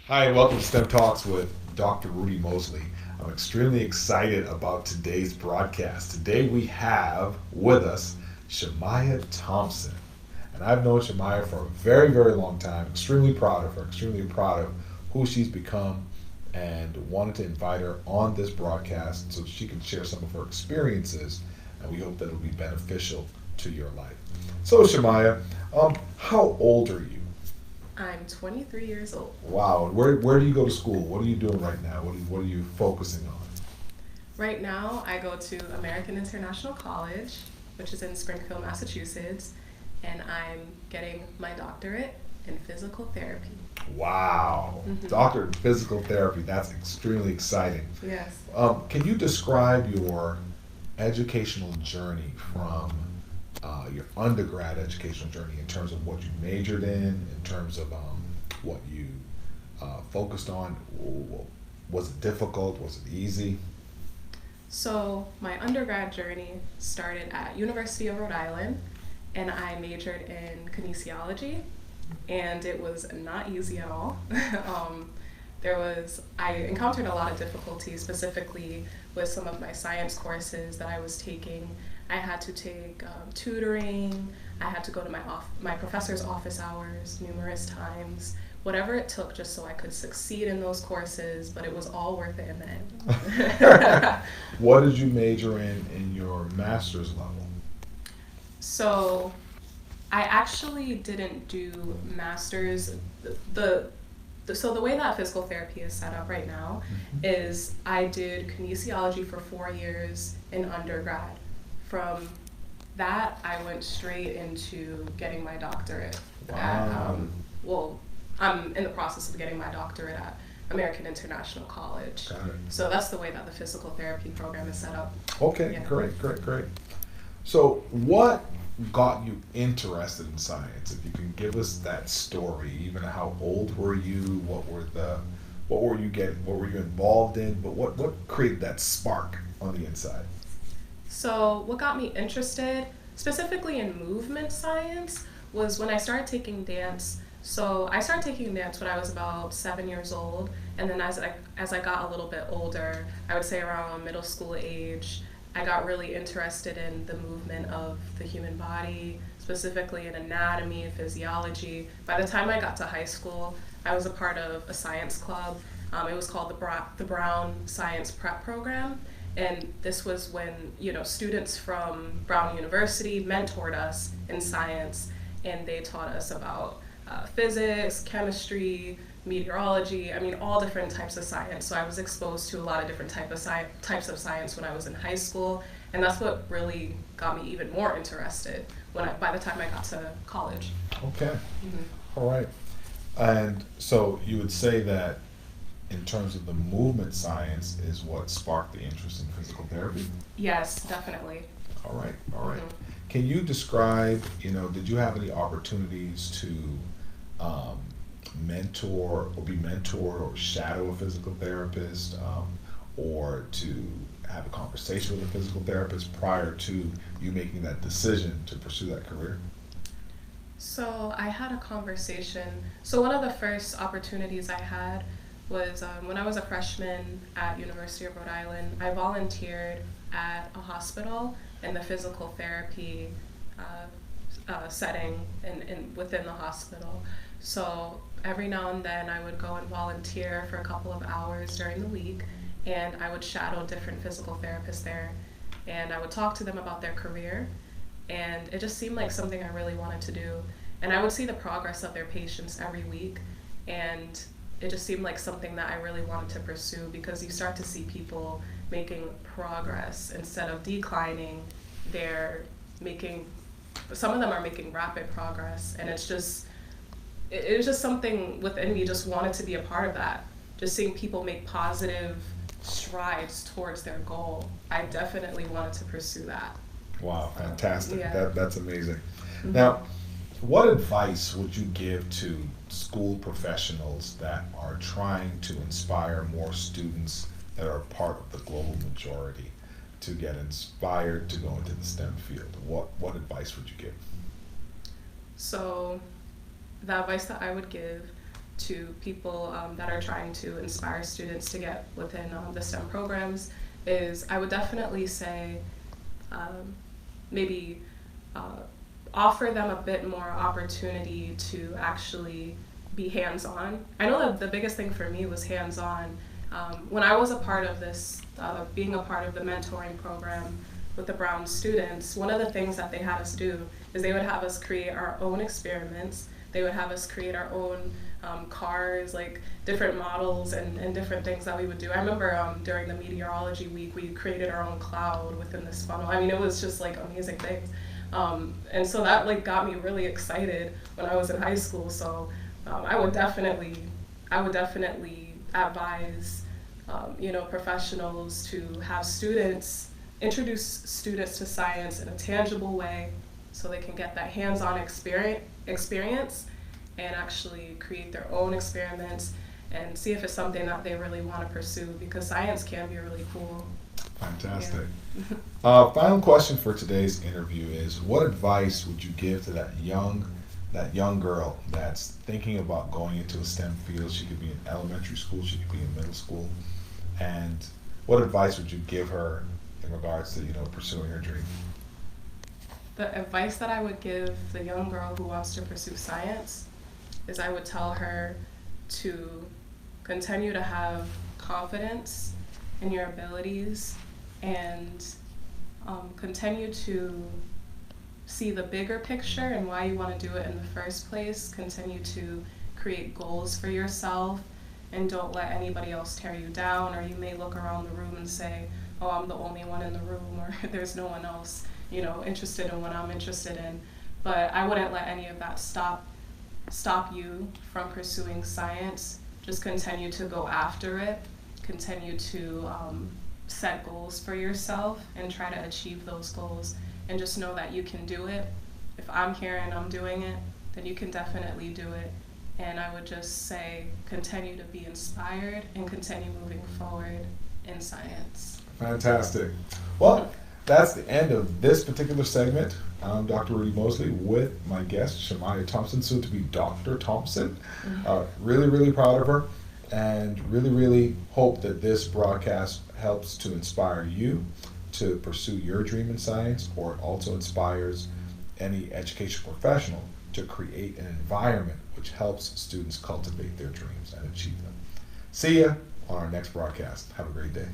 Hi, welcome to STEM Talks with Dr. Rudy Mosley. I'm extremely excited about today's broadcast. Today we have with us Shamaya Thompson. And I've known Shamaya for a very, very long time. Extremely proud of her, extremely proud of who she's become, and wanted to invite her on this broadcast so she can share some of her experiences. And we hope that it'll be beneficial to your life. So, Shamaya, how old are you? I'm 23 years old. Wow. Where do you go to school? What are you doing right now? What are you focusing on? Right now, I go to American International College, which is in Springfield, Massachusetts, and I'm getting my doctorate in physical therapy. Wow. Doctor in physical therapy. That's extremely exciting. Yes. Can you describe your educational journey from your undergrad educational journey in terms of what you majored in terms of what you focused on? Was it difficult? Was it easy? So, my undergrad journey started at University of Rhode Island, and I majored in kinesiology, and it was not easy at all. I encountered a lot of difficulties, specifically with some of my science courses that I was taking. I had to take tutoring. I had to go to my professor's office hours numerous times, whatever it took just so I could succeed in those courses, but it was all worth it in the end. What did you major in your master's level? So I actually didn't do masters. The, so the way that physical therapy is set up right now is I did kinesiology for 4 years in undergrad. From that, I went straight into getting my doctorate. Wow. Well, I'm in the process of getting my doctorate at American International College. Got it. So that's the way that the physical therapy program is set up. Okay, Yeah. great. So, what got you interested in science? If you can give us that story, even how old were you? What were you getting? What were you involved in? But what created that spark on the inside? So, what got me interested, specifically in movement science, was when I started taking dance. So, I started taking dance when I was about 7 years old, and then as I got a little bit older, I would say around middle school age, I got really interested in the movement of the human body, specifically in anatomy, physiology. By the time I got to high school, I was a part of a science club. It was called the Brown Science Prep Program. And this was when, students from Brown University mentored us in science, and they taught us about physics, chemistry, meteorology, all different types of science. So I was exposed to a lot of different types of science when I was in high school, and that's what really got me even more interested by the time I got to college. Okay, all right. And so you would say that in terms of the movement science is what sparked the interest in physical therapy? Yes, definitely. All right. Can you describe, did you have any opportunities to mentor or be mentored or shadow a physical therapist, or to have a conversation with a physical therapist prior to you making that decision to pursue that career? So I had a conversation. So one of the first opportunities I had was when I was a freshman at University of Rhode Island. I volunteered at a hospital in the physical therapy setting within the hospital. So every now and then I would go and volunteer for a couple of hours during the week, and I would shadow different physical therapists there, and I would talk to them about their career, and it just seemed like something I really wanted to do. And I would see the progress of their patients every week, and it just seemed like something that I really wanted to pursue, because you start to see people making progress instead of declining. They're making, some of them are making rapid progress, and it was just something within me just wanted to be a part of that. Just seeing people make positive strides towards their goal. I definitely wanted to pursue that. Wow, fantastic. Yeah. That's amazing. Now, what advice would you give to school professionals that are trying to inspire more students that are part of the global majority to get inspired to go into the STEM field? What advice would you give? So the advice that I would give to people that are trying to inspire students to get within the STEM programs is I would definitely say maybe offer them a bit more opportunity to actually be hands-on. I know that the biggest thing for me was hands-on. When I was a part of this, being a part of the mentoring program with the Brown students, one of the things that they had us do is they would have us create our own experiments. They would have us create our own cars, like different models and different things that we would do. I remember during the meteorology week, we created our own cloud within this funnel. I mean, it was just like amazing things. And so that like got me really excited when I was in high school. So I would definitely advise professionals to have students introduce students to science in a tangible way so they can get that hands-on experience and actually create their own experiments and see if it's something that they really want to pursue, because science can be really cool. Fantastic. Yeah. Final question for today's interview is, what advice would you give to that young girl that's thinking about going into a STEM field? She could be in elementary school, she could be in middle school, and what advice would you give her in regards to pursuing her dream? The advice that I would give the young girl who wants to pursue science is I would tell her to continue to have confidence in your abilities and continue to see the bigger picture and why you want to do it in the first place. Continue to create goals for yourself and don't let anybody else tear you down, or you may look around the room and say, oh, I'm the only one in the room, or there's no one else interested in what I'm interested in. But I wouldn't let any of that stop you from pursuing science. Just continue to go after it. Continue to set goals for yourself and try to achieve those goals. And just know that you can do it. If I'm here and I'm doing it, then you can definitely do it. And I would just say continue to be inspired and continue moving forward in science. Fantastic. Well, that's the end of this particular segment. I'm Dr. Rudy Mosley with my guest, Shemaiah Thompson, soon to be Dr. Thompson. Really, really proud of her, and really, really hope that this broadcast helps to inspire you to pursue your dream in science, or it also inspires any educational professional to create an environment which helps students cultivate their dreams and achieve them. See ya on our next broadcast. Have a great day.